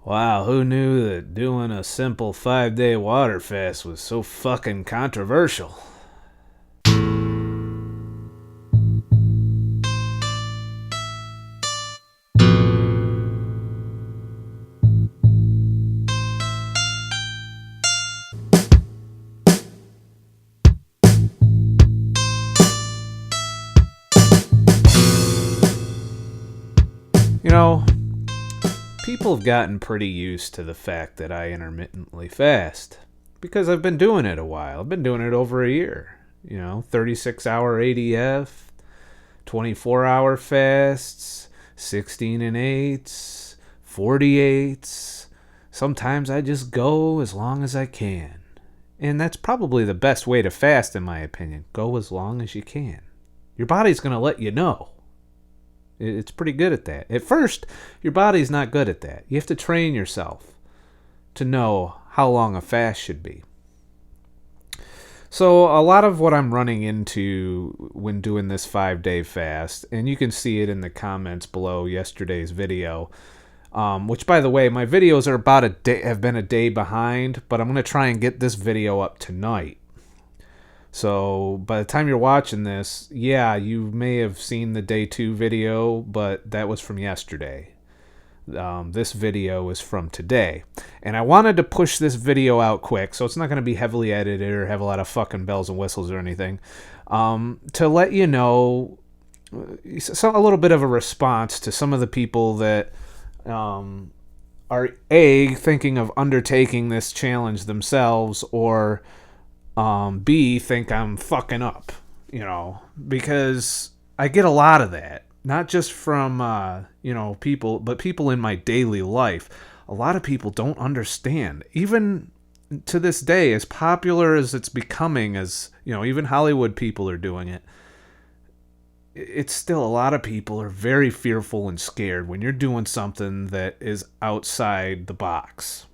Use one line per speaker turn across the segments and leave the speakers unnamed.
Wow, who knew that doing a simple 5-day water fast was so fucking controversial? You know, people have gotten pretty used to the fact that I intermittently fast because I've been doing it a while. I've been doing it over a year. 36-hour ADF, 24-hour fasts, 16 and 8s, 48s. Sometimes I just go as long as I can. And that's probably the best way to fast, in my opinion. Go as long as you can. Your body's going to let you know. It's pretty good at that. At first, your body's not good at that. You have to train yourself to know how long a fast should be. So a lot of what I'm running into when doing this 5-day fast, and you can see it in the comments below yesterday's video, which, by the way, my videos are about a day, have been a day behind, but I'm going to try and get this video up tonight. So by the time you're watching this, yeah, you may have seen the day 2 video, but that was from yesterday. This video is from today. And I wanted to push this video out quick, so it's not going to be heavily edited or have a lot of fucking bells and whistles or anything. To let you know, a little bit of a response to some of the people that are A, thinking of undertaking this challenge themselves, or B, think I'm fucking up, because I get a lot of that, not just from, people, but people in my daily life. A lot of people don't understand, even to this day, as popular as it's becoming, as, even Hollywood people are doing it. It's still, a lot of people are very fearful and scared when you're doing something that is outside the box.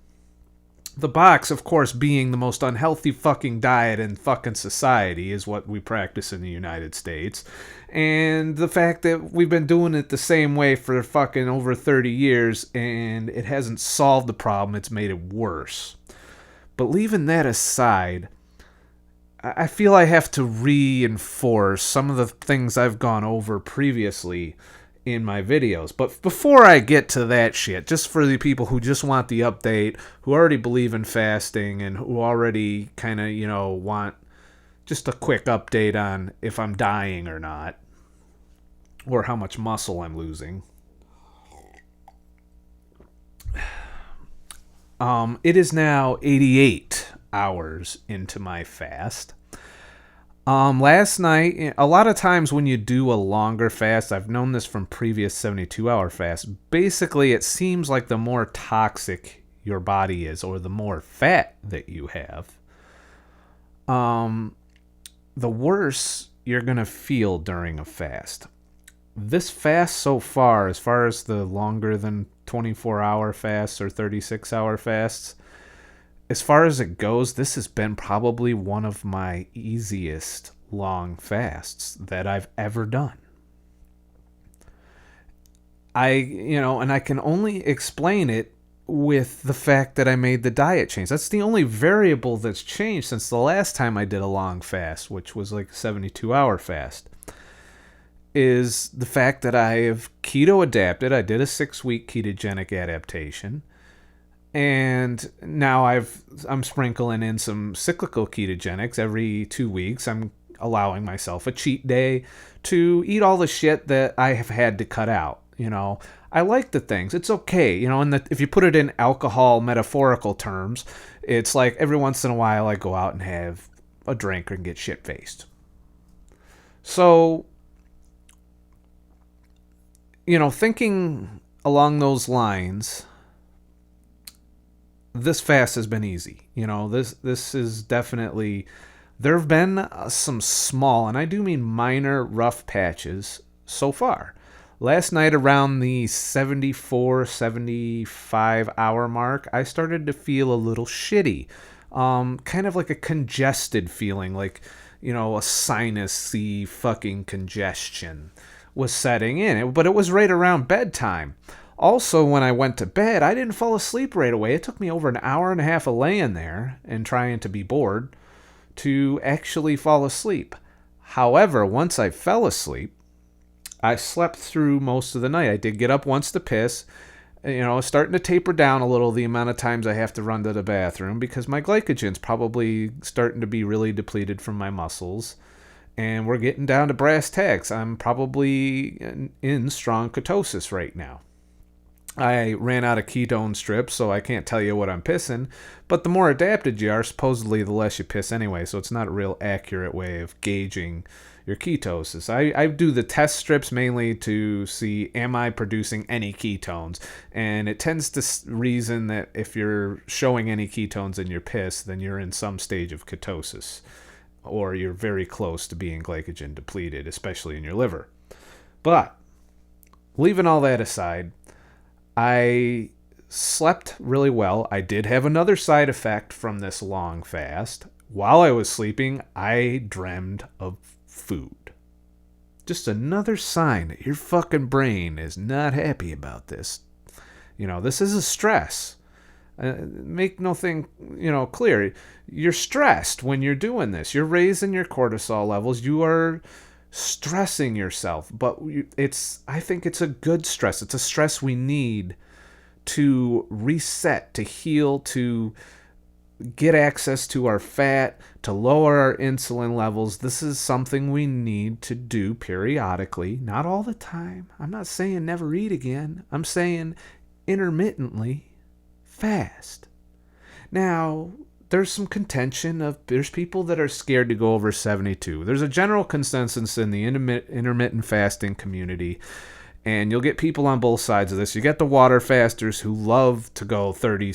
The box, of course, being the most unhealthy fucking diet in fucking society is what we practice in the United States. And the fact that we've been doing it the same way for fucking over 30 years and it hasn't solved the problem, it's made it worse. But leaving that aside, I feel I have to reinforce some of the things I've gone over previously in my videos. But before I get to that shit, just for the people who just want the update, who already believe in fasting, and who already kind of, want just a quick update on if I'm dying or not, or how much muscle I'm losing. It is now 88 hours into my fast. Last night, a lot of times when you do a longer fast, I've known this from previous 72-hour fasts, basically it seems like the more toxic your body is, or the more fat that you have, the worse you're going to feel during a fast. This fast so far, as far as the longer than 24-hour fasts or 36-hour fasts, as far as it goes, this has been probably one of my easiest long fasts that I've ever done. And I can only explain it with the fact that I made the diet change. That's the only variable that's changed since the last time I did a long fast, which was like a 72-hour fast, is the fact that I have keto adapted. I did a 6-week ketogenic adaptation. And now I'm sprinkling in some cyclical ketogenics every 2 weeks. I'm allowing myself a cheat day to eat all the shit that I have had to cut out. I like the things. It's okay. And if you put it in alcohol metaphorical terms, it's like every once in a while I go out and have a drink and get shit-faced. So, thinking along those lines, this fast has been easy. This is definitely, there have been some small, and I do mean minor, rough patches so far. Last night around the 74, 75 hour mark, I started to feel a little shitty. Kind of like a congested feeling, like, a sinusy fucking congestion was setting in. But it was right around bedtime. Also, when I went to bed, I didn't fall asleep right away. It took me over an hour and a half of laying there and trying to be bored to actually fall asleep. However, once I fell asleep, I slept through most of the night. I did get up once to piss. Starting to taper down a little the amount of times I have to run to the bathroom because my glycogen's probably starting to be really depleted from my muscles. And we're getting down to brass tacks. I'm probably in strong ketosis right now. I ran out of ketone strips, so I can't tell you what I'm pissing. But the more adapted you are, supposedly the less you piss anyway, so it's not a real accurate way of gauging your ketosis. I do the test strips mainly to see, am I producing any ketones? And it tends to reason that if you're showing any ketones in your piss, then you're in some stage of ketosis, or you're very close to being glycogen depleted, especially in your liver. But leaving all that aside, I slept really well. I did have another side effect from this long fast. While I was sleeping, I dreamed of food. Just another sign that your fucking brain is not happy about this. This is a stress. Make no thing, clear. You're stressed when you're doing this. You're raising your cortisol levels. You are stressing yourself. But I think it's a good stress. It's a stress we need to reset, to heal, to get access to our fat, to lower our insulin levels. This is something we need to do periodically, not all the time. I'm not saying never eat again. I'm saying intermittently fast. Now, there's some contention there's people that are scared to go over 72. There's a general consensus in the intermittent fasting community, and you'll get people on both sides of this. You get the water fasters who love to go 30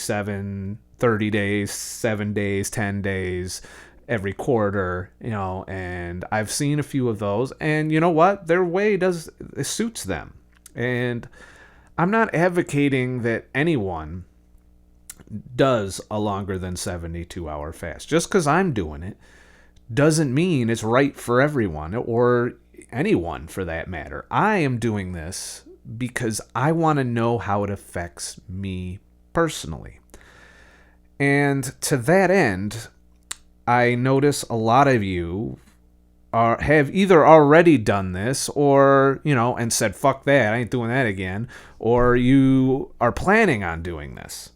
days, 7 days, 10 days, every quarter, and I've seen a few of those, and you know what? Their way it suits them. And I'm not advocating that anyone does a longer than 72-hour fast. Just because I'm doing it doesn't mean it's right for everyone, or anyone for that matter. I am doing this because I want to know how it affects me personally. And to that end, I notice a lot of you have either already done this or, and said, fuck that, I ain't doing that again, or you are planning on doing this.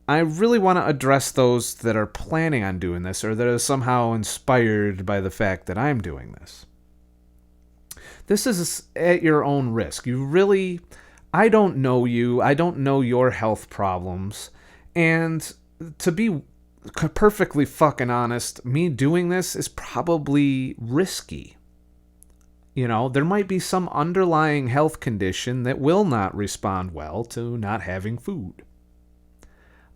I really want to address those that are planning on doing this or that are somehow inspired by the fact that I'm doing this. This is at your own risk. I don't know you. I don't know your health problems. And to be perfectly fucking honest, me doing this is probably risky. There might be some underlying health condition that will not respond well to not having food.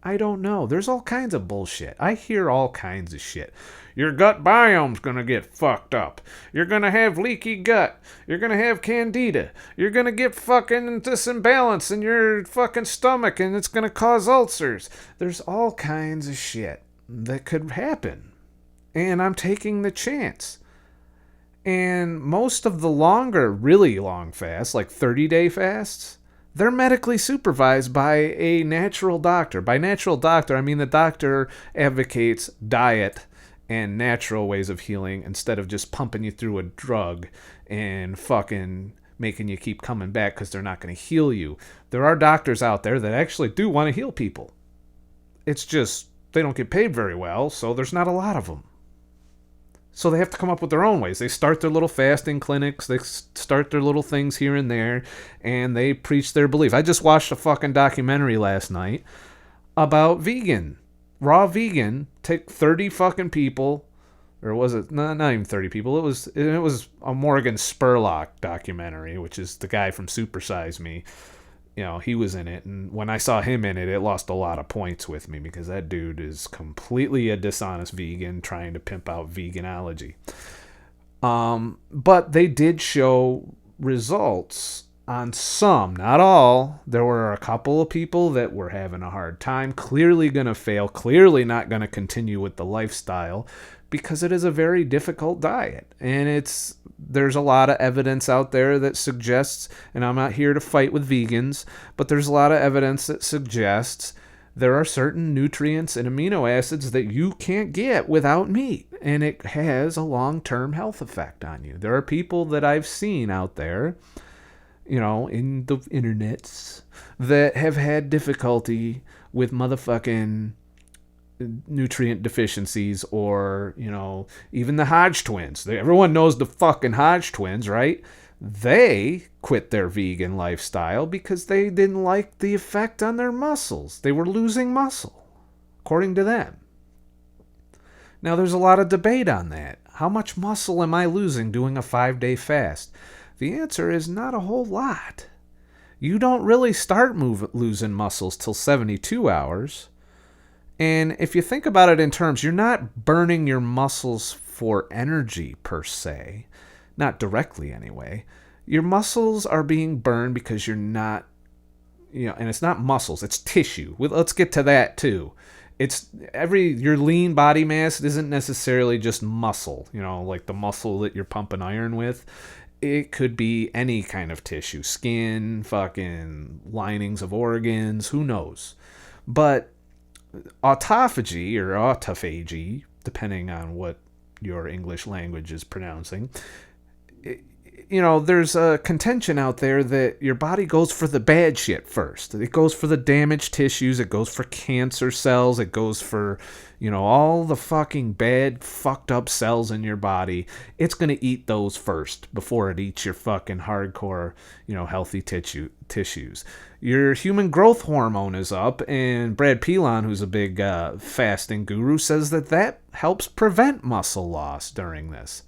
I don't know. There's all kinds of bullshit. I hear all kinds of shit. Your gut biome's gonna get fucked up. You're gonna have leaky gut. You're gonna have candida. You're gonna get fucking disimbalance in your fucking stomach and it's gonna cause ulcers. There's all kinds of shit that could happen. And I'm taking the chance. And most of the longer, really long fasts, like 30-day fasts, they're medically supervised by a natural doctor. By natural doctor, I mean the doctor advocates diet and natural ways of healing instead of just pumping you through a drug and fucking making you keep coming back because they're not going to heal you. There are doctors out there that actually do want to heal people. It's just they don't get paid very well, so there's not a lot of them. So they have to come up with their own ways. They start their little fasting clinics. They start their little things here and there. And they preach their belief. I just watched a fucking documentary last night about vegan. Raw vegan. Take 30 fucking people. Or was it? No, not even 30 people. It was a Morgan Spurlock documentary, which is the guy from Super Size Me. He was in it. And when I saw him in it, it lost a lot of points with me because that dude is completely a dishonest vegan trying to pimp out veganology. But they did show results on some, not all. There were a couple of people that were having a hard time, clearly going to fail, clearly not going to continue with the lifestyle because it is a very difficult diet. And there's a lot of evidence out there that suggests, and I'm not here to fight with vegans, but there's a lot of evidence that suggests there are certain nutrients and amino acids that you can't get without meat, and it has a long-term health effect on you. There are people that I've seen out there, in the internets, that have had difficulty with motherfucking nutrient deficiencies, or even the Hodge twins. Everyone knows the fucking Hodge twins, right? They quit their vegan lifestyle because they didn't like the effect on their muscles. They were losing muscle, according to them. Now, there's a lot of debate on that. How much muscle am I losing doing a 5-day fast? The answer is not a whole lot. You don't really start losing muscles till 72 hours. And if you think about it in terms, you're not burning your muscles for energy per se. Not directly anyway. Your muscles are being burned because you're not, and it's not muscles, it's tissue. Let's get to that too. Your lean body mass isn't necessarily just muscle, like the muscle that you're pumping iron with. It could be any kind of tissue, skin, fucking linings of organs, who knows. But autophagy or autophagy, depending on what your English language is pronouncing, there's a contention out there that your body goes for the bad shit first. It goes for the damaged tissues. It goes for cancer cells. It goes for, all the fucking bad, fucked up cells in your body. It's going to eat those first before it eats your fucking hardcore, healthy tissues. Your human growth hormone is up, and Brad Pilon, who's a big fasting guru, says that helps prevent muscle loss during this.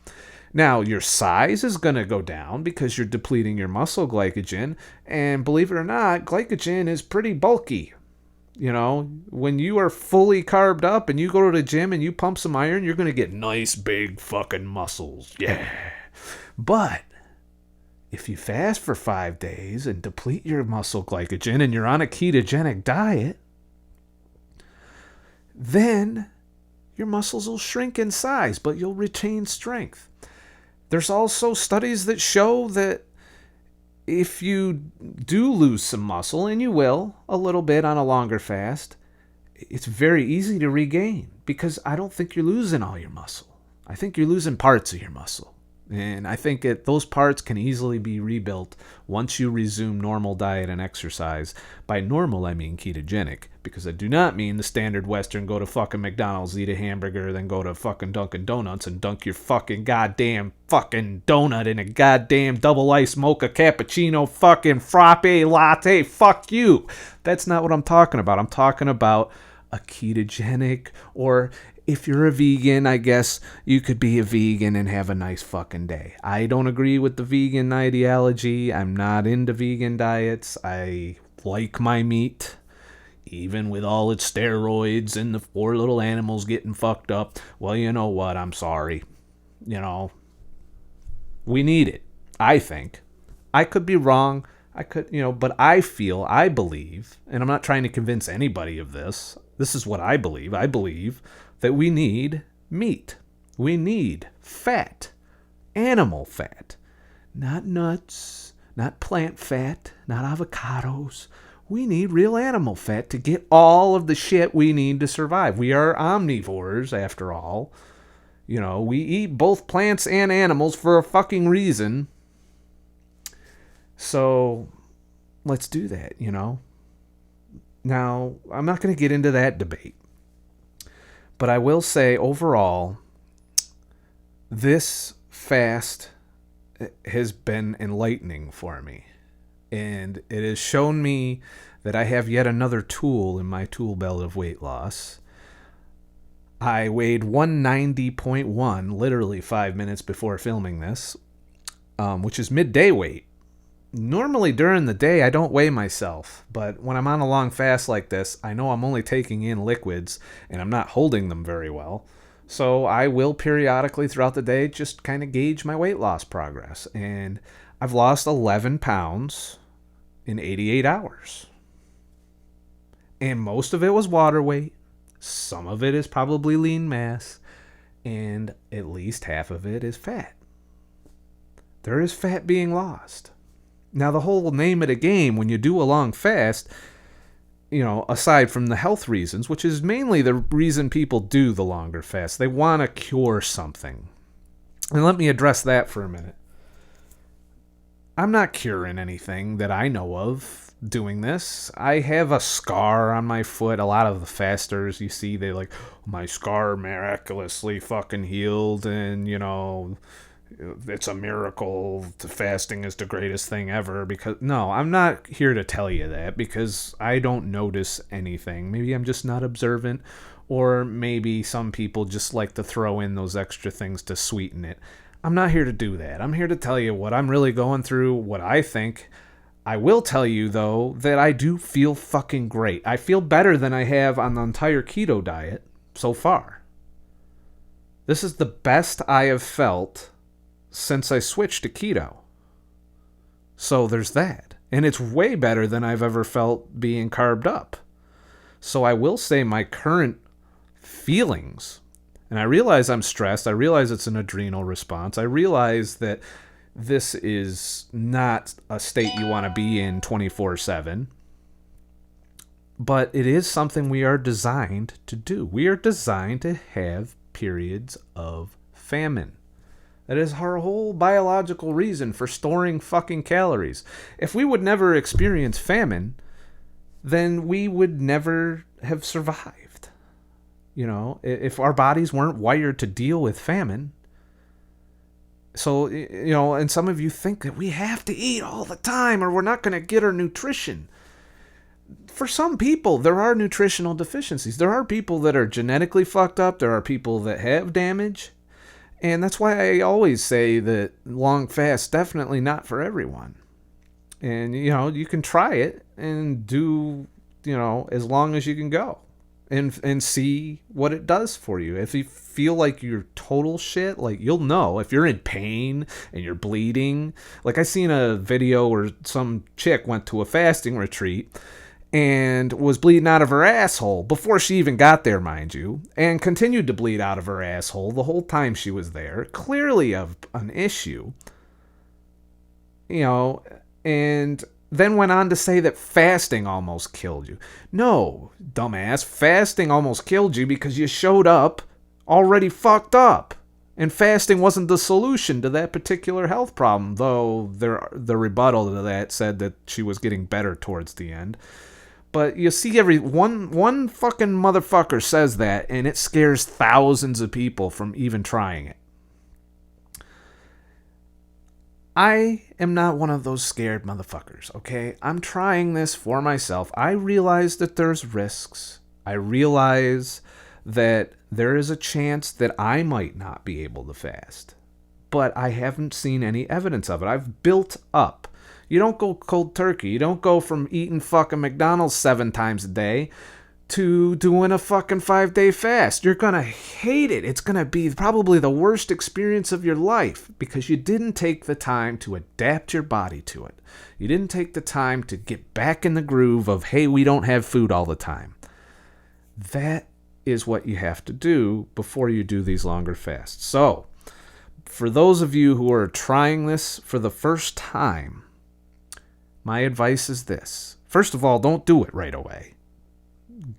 Now, your size is going to go down because you're depleting your muscle glycogen, and believe it or not, glycogen is pretty bulky. When you are fully carbed up and you go to the gym and you pump some iron, you're going to get nice big fucking muscles. Yeah. But if you fast for 5 days and deplete your muscle glycogen and you're on a ketogenic diet, then your muscles will shrink in size, but you'll retain strength. There's also studies that show that if you do lose some muscle, and you will a little bit on a longer fast, it's very easy to regain, because I don't think you're losing all your muscle. I think you're losing parts of your muscle. And I think those parts can easily be rebuilt once you resume normal diet and exercise. By normal, I mean ketogenic, because I do not mean the standard Western go to fucking McDonald's, eat a hamburger, then go to fucking Dunkin' Donuts and dunk your fucking goddamn fucking donut in a goddamn double ice mocha cappuccino fucking frappe latte. Fuck you. That's not what I'm talking about. I'm talking about a ketogenic, or if you're a vegan, I guess you could be a vegan and have a nice fucking day. I don't agree with the vegan ideology. I'm not into vegan diets. I like my meat, even with all its steroids and the poor little animals getting fucked up. Well, you know what? I'm sorry. We need it, I think. I could be wrong. But I believe, and I'm not trying to convince anybody of this. This is what I believe. I believe that we need meat. We need fat, animal fat, not nuts, not plant fat, not avocados. We need real animal fat to get all of the shit we need to survive. We are omnivores, after all. We eat both plants and animals for a fucking reason. So let's do that, Now, I'm not going to get into that debate. But I will say, overall, this fast has been enlightening for me. And it has shown me that I have yet another tool in my tool belt of weight loss. I weighed 190.1 literally 5 minutes before filming this, which is midday weight. Normally during the day I don't weigh myself, but when I'm on a long fast like this, I know I'm only taking in liquids and I'm not holding them very well. So I will periodically throughout the day just kind of gauge my weight loss progress. And I've lost 11 pounds in 88 hours. And most of it was water weight. Some of it is probably lean mass. and at least half of it is fat. There is fat being lost. Now, the whole name of the game when you do a long fast, aside from the health reasons, which is mainly the reason people do the longer fast, they want to cure something. And let me address that for a minute. I'm not curing anything that I know of doing this. I have a scar on my foot. A lot of the fasters you see, they like, my scar miraculously fucking healed, and it's a miracle. Fasting is the greatest thing ever. Because no, I'm not here to tell you that, because I don't notice anything. Maybe I'm just not observant, or maybe some people just like to throw in those extra things to sweeten it. I'm not here to do that. I'm here to tell you what I'm really going through, what I think. I will tell you, though, that I do feel fucking great. I feel better than I have on the entire keto diet so far. This is the best I have felt since I switched to keto. So there's that. And it's way better than I've ever felt being carved up. So I will say my current feelings, and I realize I'm stressed, I realize it's an adrenal response, I realize that this is not a state you want to be in 24/7, but it is something we are designed to do. We are designed to have periods of famine. That is our whole biological reason for storing fucking calories. If we would never experience famine, then we would never have survived. If our bodies weren't wired to deal with famine. So, and some of you think that we have to eat all the time or we're not going to get our nutrition. For some people, there are nutritional deficiencies. There are people that are genetically fucked up. There are people that have damage. And that's why I always say that long fast, definitely not for everyone. And, you can try it and do, as long as you can go. And see what it does for you. If you feel like you're total shit, like you'll know. If you're in pain and you're bleeding. Like I seen a video where some chick went to a fasting retreat and was bleeding out of her asshole before she even got there, mind you, and continued to bleed out of her asshole the whole time she was there. Clearly of an issue. And then went on to say that fasting almost killed you. No, dumbass, fasting almost killed you because you showed up already fucked up. And fasting wasn't the solution to that particular health problem, though the rebuttal to that said that she was getting better towards the end. But you see, one fucking motherfucker says that, and it scares thousands of people from even trying it. I am not one of those scared motherfuckers, okay? I'm trying this for myself. I realize that there's risks. I realize that there is a chance that I might not be able to fast. But I haven't seen any evidence of it. I've built up. You don't go cold turkey. You don't go from eating fucking McDonald's 7 times a day to doing a fucking 5-day fast. You're going to hate it. It's going to be probably the worst experience of your life because you didn't take the time to adapt your body to it. You didn't take the time to get back in the groove of, hey, we don't have food all the time. That is what you have to do before you do these longer fasts. So, for those of you who are trying this for the first time, my advice is this. First of all, don't do it right away.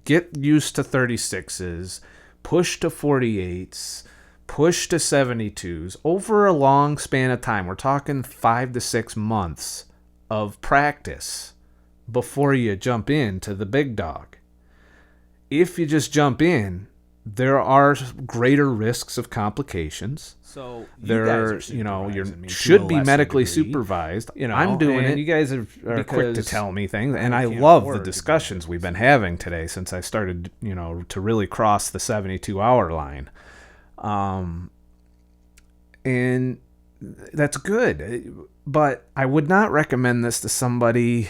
Get used to 36s, push to 48s, push to 72s over a long span of time. We're talking 5 to 6 months of practice before you jump into the big dog. If you just jump in, there are greater risks of complications.
So
you should be medically supervised. I'm doing it.
You guys are
quick to tell me things, and I love the discussions we've been having today since I started, to really cross the 72-hour line. And that's good. But I would not recommend this to somebody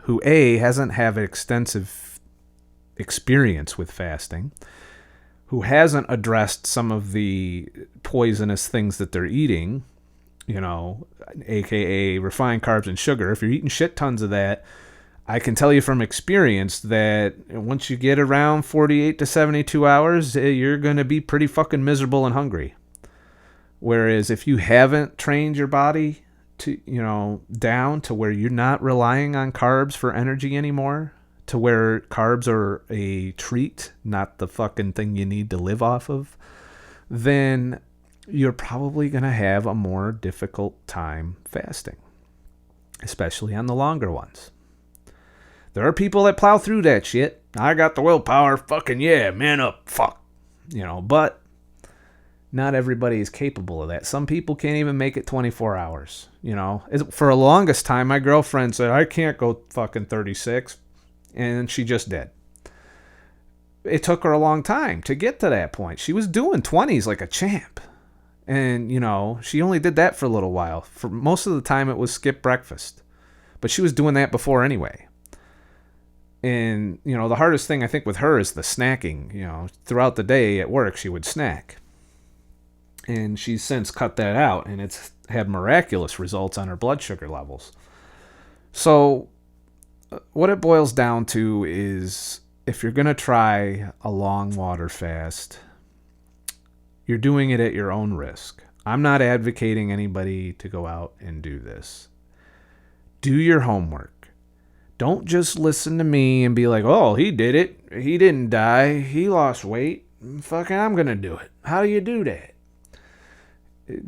who, A, hasn't had extensive experience with fasting, who hasn't addressed some of the poisonous things that they're eating, aka refined carbs and sugar. If you're eating shit tons of that, I can tell you from experience that once you get around 48 to 72 hours, you're going to be pretty fucking miserable and hungry. Whereas if you haven't trained your body to, down to where you're not relying on carbs for energy anymore, to where carbs are a treat, not the fucking thing you need to live off of, then you're probably going to have a more difficult time fasting, especially on the longer ones. There are people that plow through that shit. I got the willpower, fucking yeah, man up, fuck. But not everybody is capable of that. Some people can't even make it 24 hours. For the longest time, my girlfriend said, I can't go fucking 36. And she just did. It took her a long time to get to that point. She was doing 20s like a champ. And, she only did that for a little while. For most of the time, it was skip breakfast. But she was doing that before anyway. And, the hardest thing I think with her is the snacking. Throughout the day at work, she would snack. And she's since cut that out, and it's had miraculous results on her blood sugar levels. So what it boils down to is, if you're going to try a long water fast, you're doing it at your own risk. I'm not advocating anybody to go out and do this. Do your homework. Don't just listen to me and be like, oh, he did it. He didn't die. He lost weight. Fucking, I'm going to do it. How do you do that?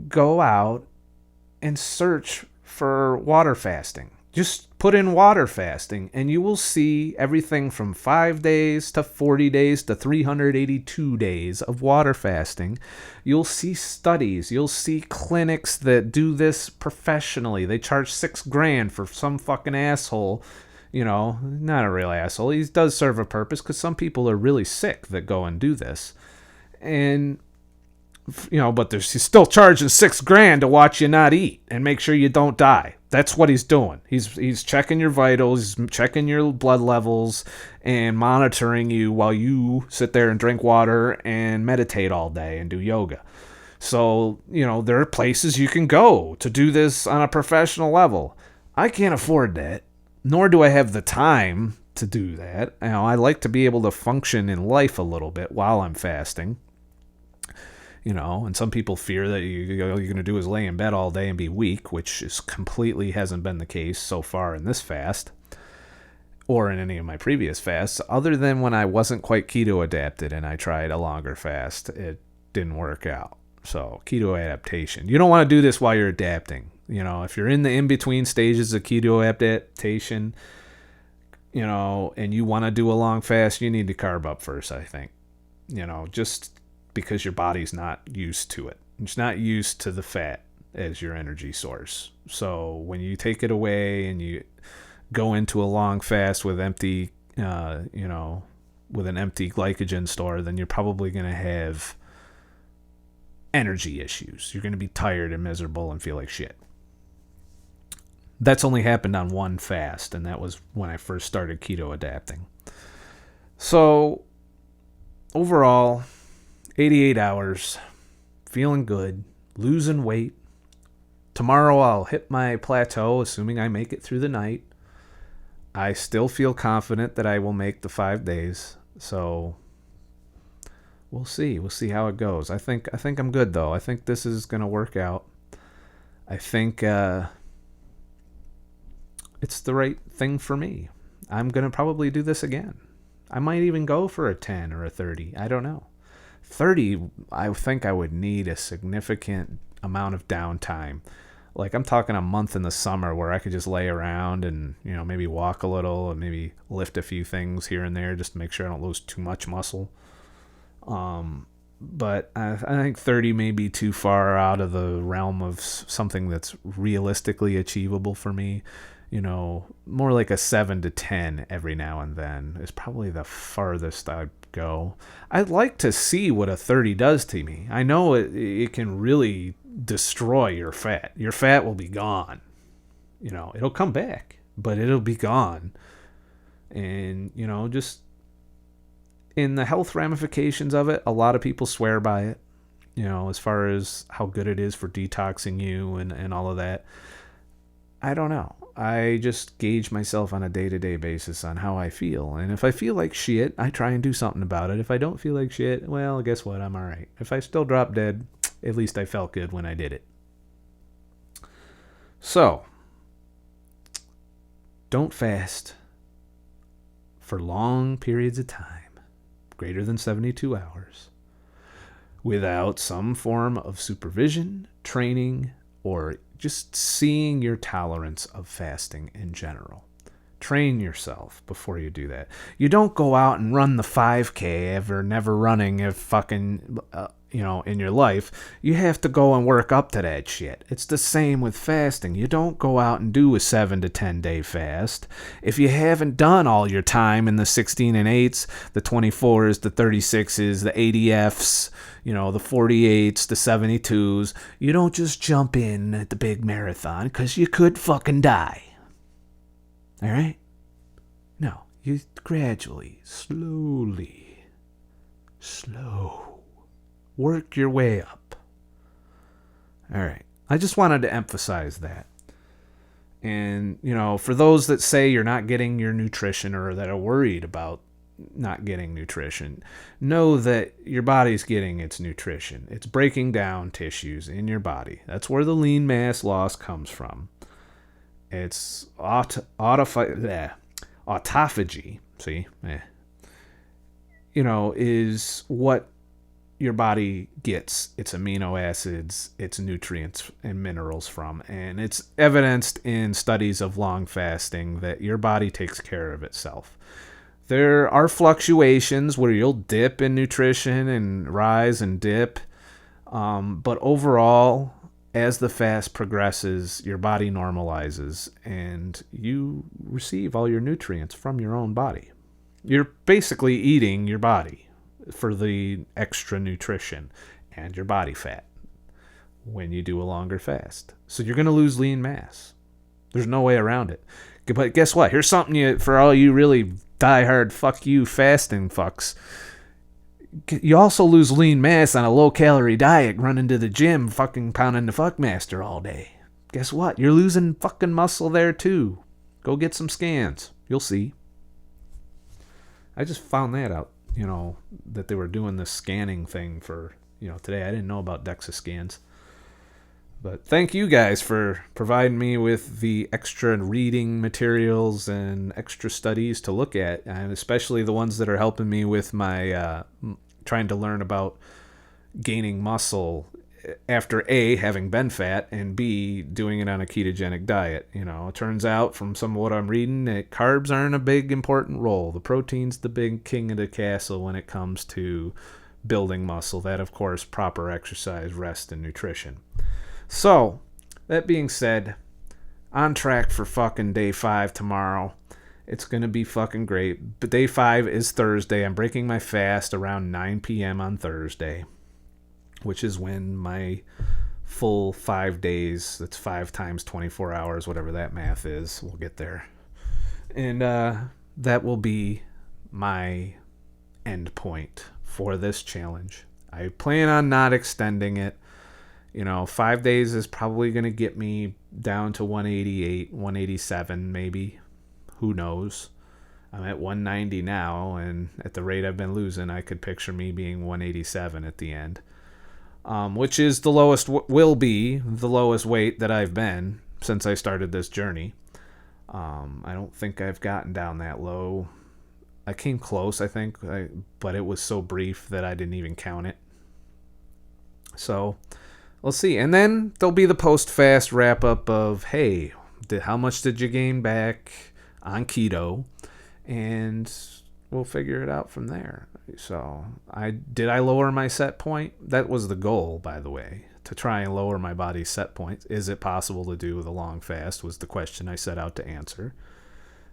Go out and search for water fasting. Just put in water fasting, and you will see everything from 5 days to 40 days to 382 days of water fasting. You'll see studies. You'll see clinics that do this professionally. They charge $6,000 for some fucking asshole. Not a real asshole. He does serve a purpose because some people are really sick that go and do this. And but he's still charging $6,000 to watch you not eat and make sure you don't die. That's what he's doing. He's checking your vitals, he's checking your blood levels, and monitoring you while you sit there and drink water and meditate all day and do yoga. So, there are places you can go to do this on a professional level. I can't afford that, nor do I have the time to do that. I like to be able to function in life a little bit while I'm fasting. And some people fear that you're going to do is lay in bed all day and be weak, which is completely hasn't been the case so far in this fast or in any of my previous fasts, other than when I wasn't quite keto adapted and I tried a longer fast. It didn't work out. So keto adaptation. You don't want to do this while you're adapting. If you're in the in-between stages of keto adaptation, and you want to do a long fast, you need to carb up first, I think. Just because your body's not used to it. It's not used to the fat as your energy source. So when you take it away and you go into a long fast with empty, with an empty glycogen store, then you're probably going to have energy issues. You're going to be tired and miserable and feel like shit. That's only happened on one fast, and that was when I first started keto adapting. So overall, 88 hours, feeling good, losing weight. Tomorrow I'll hit my plateau, assuming I make it through the night. I still feel confident that I will make the 5 days, so we'll see. We'll see how it goes. I think I'm good, though. I think this is going to work out. I think it's the right thing for me. I'm going to probably do this again. I might even go for a 10 or a 30. I don't know. 30, I think I would need a significant amount of downtime. Like, I'm talking a month in the summer where I could just lay around and, maybe walk a little and maybe lift a few things here and there just to make sure I don't lose too much muscle. But I think 30 may be too far out of the realm of something that's realistically achievable for me. More like a 7 to 10 every now and then is probably the farthest I'd go. I'd like to see what a 30 does to me. I know it can really destroy your fat. Your fat will be gone. It'll come back, but it'll be gone. And, just in the health ramifications of it, a lot of people swear by it, as far as how good it is for detoxing you and all of that. I don't know. I just gauge myself on a day-to-day basis on how I feel. And if I feel like shit, I try and do something about it. If I don't feel like shit, well, guess what? I'm all right. If I still drop dead, at least I felt good when I did it. So, don't fast for long periods of time, greater than 72 hours, without some form of supervision, training, or just seeing your tolerance of fasting in general. Train yourself before you do that. You don't go out and run the 5K ever, never running if fucking, in your life. You have to go and work up to that shit. It's the same with fasting. You don't go out and do a 7 to 10 day fast. If you haven't done all your time in the 16 and 8s, the 24s, the 36s, the 80Fs, the 48s, the 72s, you don't just jump in at the big marathon because you could fucking die. All right? No, you gradually, slowly, work your way up. All right. I just wanted to emphasize that. And, for those that say you're not getting your nutrition or that are worried about not getting nutrition, know that your body's getting its nutrition. It's breaking down tissues in your body. That's where the lean mass loss comes from. It's autophagy, is what your body gets its amino acids, its nutrients, and minerals from. And it's evidenced in studies of long fasting that your body takes care of itself. There are fluctuations where you'll dip in nutrition and rise and dip. But overall, as the fast progresses, your body normalizes and you receive all your nutrients from your own body. You're basically eating your body for the extra nutrition and your body fat when you do a longer fast. So you're going to lose lean mass. There's no way around it. But guess what? Here's something for all you really diehard fuck you fasting fucks. You also lose lean mass on a low-calorie diet, running to the gym, fucking pounding the fuckmaster all day. Guess what? You're losing fucking muscle there, too. Go get some scans. You'll see. I just found that out, that they were doing this scanning thing for, today. I didn't know about DEXA scans. But thank you guys for providing me with the extra reading materials and extra studies to look at, and especially the ones that are helping me with my trying to learn about gaining muscle after A, having been fat, and B, doing it on a ketogenic diet. It turns out from some of what I'm reading that carbs aren't a big important role. The protein's the big king of the castle when it comes to building muscle. That, of course, proper exercise, rest, and nutrition. So, that being said, on track for fucking day 5 tomorrow. It's going to be fucking great. But day 5 is Thursday. I'm breaking my fast around 9 p.m. on Thursday, which is when my full 5 days, that's 5 times 24 hours, whatever that math is, we'll get there. And that will be my end point for this challenge. I plan on not extending it. 5 days is probably going to get me down to 188, 187 maybe. Who knows? I'm at 190 now, and at the rate I've been losing, I could picture me being 187 at the end. Which is the lowest, will be the lowest weight that I've been since I started this journey. I don't think I've gotten down that low. I came close, I think, but it was so brief that I didn't even count it. So, we'll see. And then there'll be the post-fast wrap-up of, hey, how much did you gain back on keto? And we'll figure it out from there. So, did I lower my set point? That was the goal, by the way, to try and lower my body's set point. Is it possible to do with a long fast was the question I set out to answer.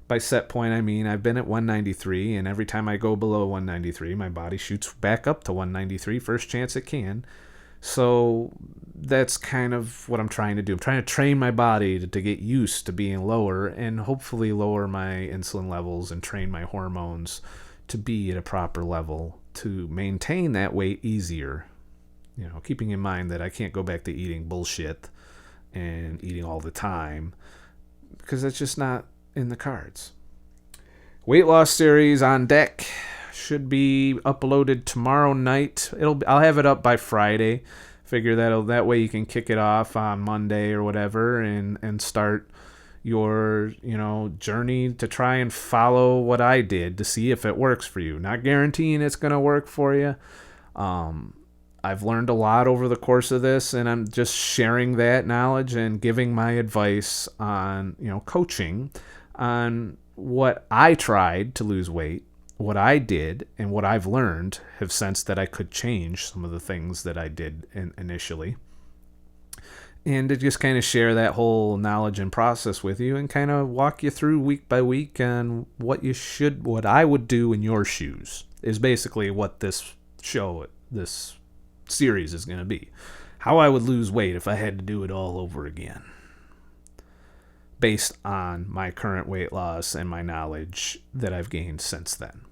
By set point, I mean I've been at 193, and every time I go below 193, my body shoots back up to 193, first chance it can. So that's kind of what I'm trying to do. I'm trying to train my body to get used to being lower and hopefully lower my insulin levels and train my hormones to be at a proper level to maintain that weight easier. Keeping in mind that I can't go back to eating bullshit and eating all the time because it's just not in the cards. Weight loss series on deck should be uploaded tomorrow night. I'll have it up by Friday. Figure that way you can kick it off on Monday or whatever, and start your journey to try and follow what I did to see if it works for you. Not guaranteeing it's going to work for you. I've learned a lot over the course of this, and I'm just sharing that knowledge and giving my advice on, coaching on what I tried to lose weight, what I did, and what I've learned, have sensed that I could change some of the things that I did initially. And to just kind of share that whole knowledge and process with you and kind of walk you through week by week on what I would do in your shoes is basically what this series is going to be. How I would lose weight if I had to do it all over again, based on my current weight loss and my knowledge that I've gained since then.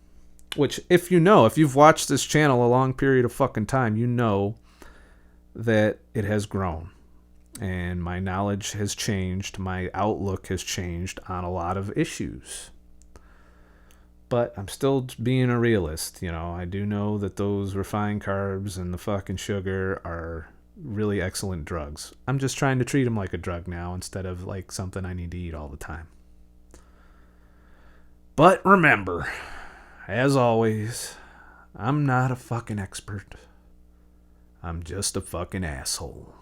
Which, if you've watched this channel a long period of fucking time, you know that it has grown. And my knowledge has changed. My outlook has changed on a lot of issues. But I'm still being a realist. I do know that those refined carbs and the fucking sugar are really excellent drugs. I'm just trying to treat them like a drug now instead of like something I need to eat all the time. But remember, as always, I'm not a fucking expert. I'm just a fucking asshole.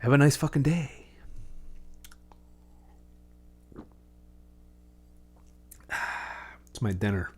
Have a nice fucking day. It's my dinner.